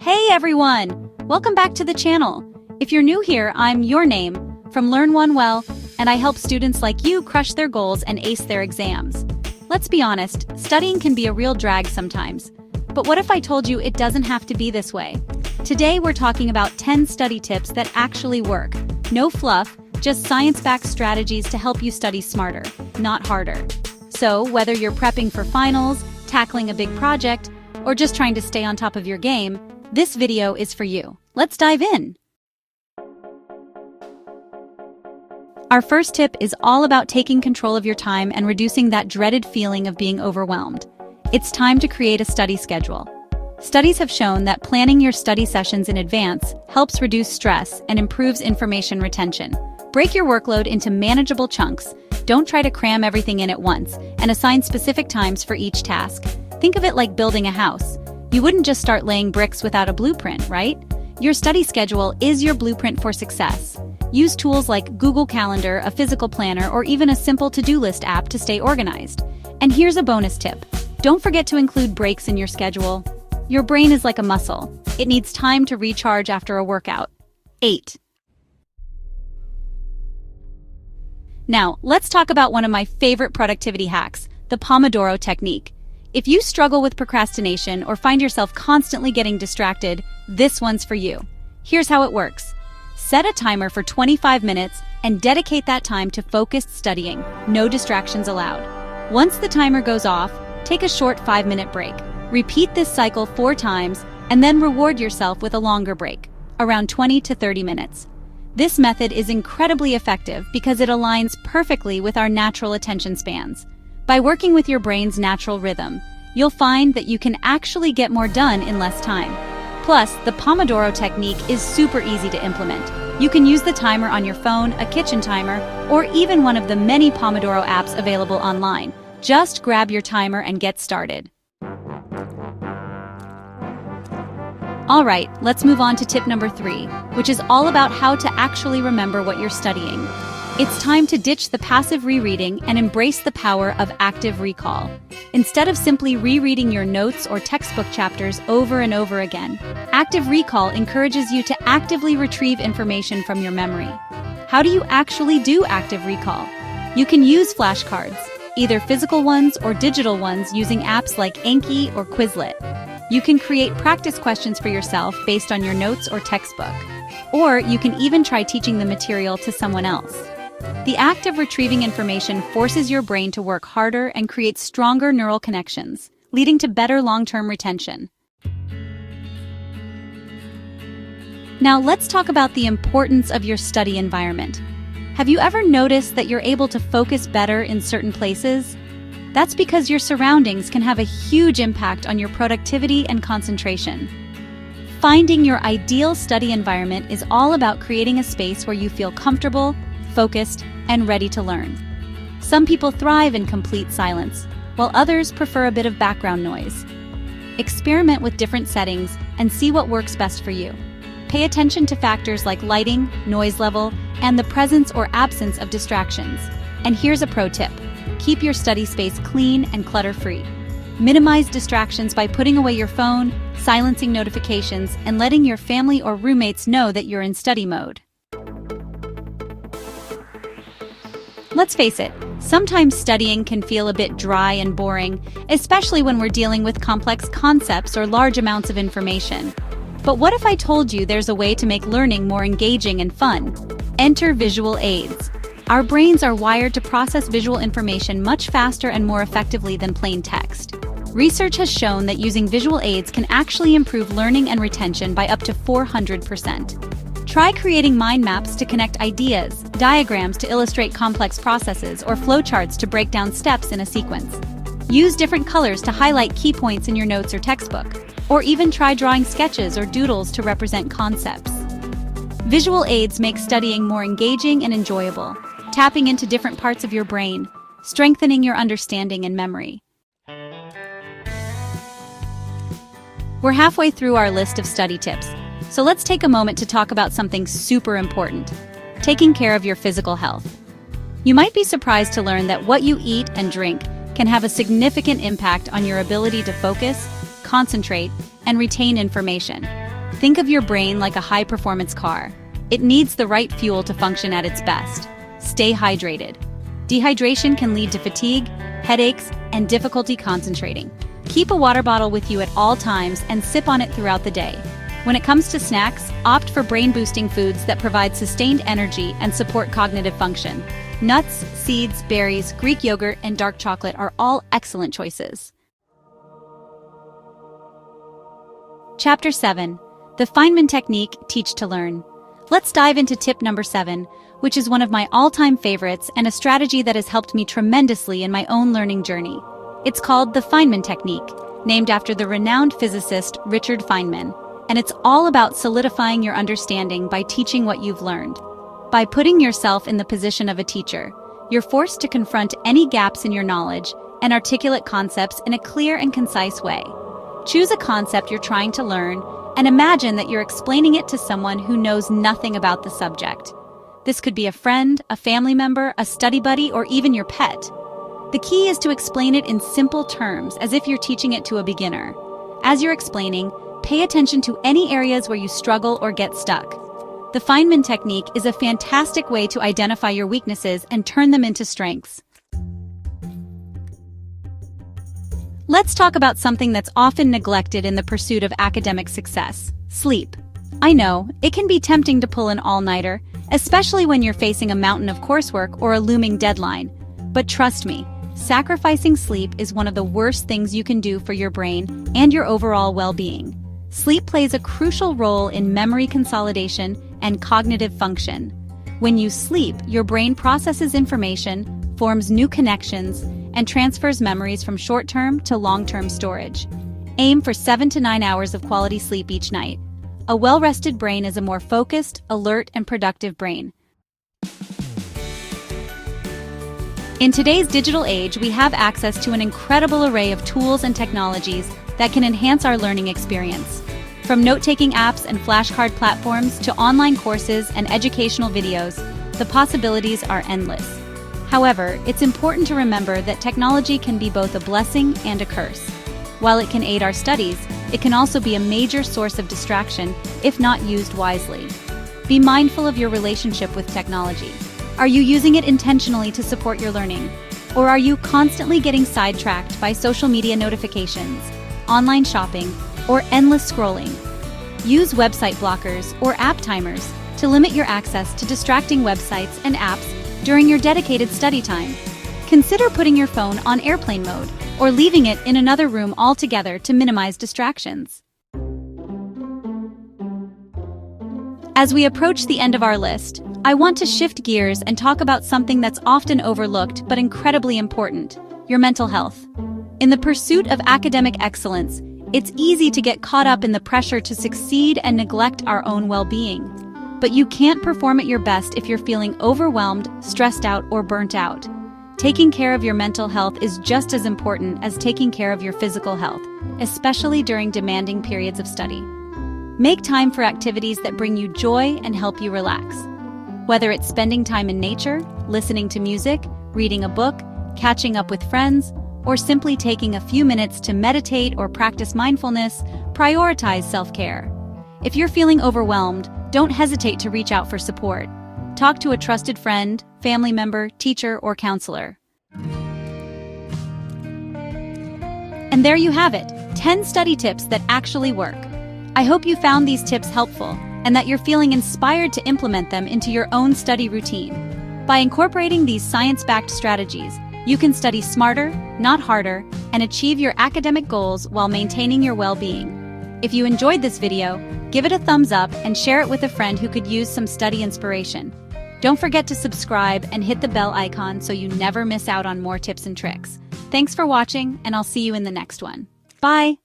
Hey everyone! Welcome back to the channel. If you're new here, I'm Your Name from Learn One Well, and I help students like you crush their goals and ace their exams. Let's be honest, studying can be a real drag sometimes. But what if I told you it doesn't have to be this way? Today we're talking about 10 study tips that actually work. No fluff, just science-backed strategies to help you study smarter, not harder. So, whether you're prepping for finals, tackling a big project, or just trying to stay on top of your game, this video is for you. Let's dive in. Our first tip is all about taking control of your time and reducing that dreaded feeling of being overwhelmed. It's time to create a study schedule. Studies have shown that planning your study sessions in advance helps reduce stress and improves information retention. Break your workload into manageable chunks. Don't try to cram everything in at once, and assign specific times for each task. Think of it like building a house. You wouldn't just start laying bricks without a blueprint, right? Your study schedule is your blueprint for success. Use tools like Google Calendar, a physical planner, or even a simple to-do list app to stay organized. And here's a bonus tip. Don't forget to include breaks in your schedule. Your brain is like a muscle. It needs time to recharge after a workout. 8. Now, let's talk about one of my favorite productivity hacks, the Pomodoro technique. If you struggle with procrastination or find yourself constantly getting distracted, this one's for you. Here's how it works. Set a timer for 25 minutes and dedicate that time to focused studying, no distractions allowed. Once the timer goes off, take a short 5-minute break. Repeat this cycle 4 times and then reward yourself with a longer break, around 20 to 30 minutes. This method is incredibly effective because it aligns perfectly with our natural attention spans. By working with your brain's natural rhythm, you'll find that you can actually get more done in less time. Plus, the Pomodoro technique is super easy to implement. You can use the timer on your phone, a kitchen timer, or even one of the many Pomodoro apps available online. Just grab your timer and get started. All right, let's move on to tip number 3, which is all about how to actually remember what you're studying. It's time to ditch the passive rereading and embrace the power of active recall. Instead of simply rereading your notes or textbook chapters over and over again, active recall encourages you to actively retrieve information from your memory. How do you actually do active recall? You can use flashcards, either physical ones or digital ones using apps like Anki or Quizlet. You can create practice questions for yourself based on your notes or textbook. Or you can even try teaching the material to someone else. The act of retrieving information forces your brain to work harder and creates stronger neural connections, leading to better long-term retention. Now let's talk about the importance of your study environment. Have you ever noticed that you're able to focus better in certain places? That's because your surroundings can have a huge impact on your productivity and concentration. Finding your ideal study environment is all about creating a space where you feel comfortable, focused, and ready to learn. Some people thrive in complete silence, while others prefer a bit of background noise. Experiment with different settings and see what works best for you. Pay attention to factors like lighting, noise level, and the presence or absence of distractions. And here's a pro tip. Keep your study space clean and clutter-free. Minimize distractions by putting away your phone, silencing notifications, and letting your family or roommates know that you're in study mode. Let's face it, sometimes studying can feel a bit dry and boring, especially when we're dealing with complex concepts or large amounts of information. But what if I told you there's a way to make learning more engaging and fun? Enter visual aids. Our brains are wired to process visual information much faster and more effectively than plain text. Research has shown that using visual aids can actually improve learning and retention by up to 400%. Try creating mind maps to connect ideas, diagrams to illustrate complex processes, or flowcharts to break down steps in a sequence. Use different colors to highlight key points in your notes or textbook, or even try drawing sketches or doodles to represent concepts. Visual aids make studying more engaging and enjoyable, tapping into different parts of your brain, strengthening your understanding and memory. We're halfway through our list of study tips, so let's take a moment to talk about something super important: taking care of your physical health. You might be surprised to learn that what you eat and drink can have a significant impact on your ability to focus, concentrate, and retain information. Think of your brain like a high-performance car. It needs the right fuel to function at its best. Stay hydrated. Dehydration can lead to fatigue, headaches, and difficulty concentrating. Keep a water bottle with you at all times and sip on it throughout the day. When it comes to snacks, opt for brain-boosting foods that provide sustained energy and support cognitive function. Nuts, seeds, berries, Greek yogurt, and dark chocolate are all excellent choices. Chapter 7. The Feynman Technique, Teach to Learn. Let's dive into tip number 7, which is one of my all-time favorites and a strategy that has helped me tremendously in my own learning journey. It's called the Feynman Technique, named after the renowned physicist Richard Feynman, and it's all about solidifying your understanding by teaching what you've learned. By putting yourself in the position of a teacher, you're forced to confront any gaps in your knowledge and articulate concepts in a clear and concise way. Choose a concept you're trying to learn and imagine that you're explaining it to someone who knows nothing about the subject. This could be a friend, a family member, a study buddy, or even your pet. The key is to explain it in simple terms, as if you're teaching it to a beginner. As you're explaining, pay attention to any areas where you struggle or get stuck. The Feynman technique is a fantastic way to identify your weaknesses and turn them into strengths. Let's talk about something that's often neglected in the pursuit of academic success: sleep. I know, it can be tempting to pull an all-nighter, especially when you're facing a mountain of coursework or a looming deadline. But trust me, sacrificing sleep is one of the worst things you can do for your brain and your overall well-being. Sleep plays a crucial role in memory consolidation and cognitive function. When you sleep, your brain processes information, forms new connections, and transfers memories from short-term to long-term storage. Aim for 7 to 9 hours of quality sleep each night. A well-rested brain is a more focused, alert, and productive brain. In today's digital age, we have access to an incredible array of tools and technologies that can enhance our learning experience. From note-taking apps and flashcard platforms to online courses and educational videos, the possibilities are endless. However, it's important to remember that technology can be both a blessing and a curse. While it can aid our studies, it can also be a major source of distraction if not used wisely. Be mindful of your relationship with technology. Are you using it intentionally to support your learning? Or are you constantly getting sidetracked by social media notifications, online shopping, or endless scrolling? Use website blockers or app timers to limit your access to distracting websites and apps during your dedicated study time. Consider putting your phone on airplane mode or leaving it in another room altogether to minimize distractions. As we approach the end of our list, I want to shift gears and talk about something that's often overlooked but incredibly important: your mental health. In the pursuit of academic excellence, it's easy to get caught up in the pressure to succeed and neglect our own well-being. But you can't perform at your best if you're feeling overwhelmed, stressed out, or burnt out. Taking care of your mental health is just as important as taking care of your physical health, especially during demanding periods of study. Make time for activities that bring you joy and help you relax. Whether it's spending time in nature, listening to music, reading a book, catching up with friends, or simply taking a few minutes to meditate or practice mindfulness, prioritize self-care. If you're feeling overwhelmed, don't hesitate to reach out for support. Talk to a trusted friend, family member, teacher, or counselor. And there you have it, 10 study tips that actually work. I hope you found these tips helpful and that you're feeling inspired to implement them into your own study routine. By incorporating these science-backed strategies, you can study smarter, not harder, and achieve your academic goals while maintaining your well-being. If you enjoyed this video, give it a thumbs up and share it with a friend who could use some study inspiration. Don't forget to subscribe and hit the bell icon so you never miss out on more tips and tricks. Thanks for watching, and I'll see you in the next one. Bye!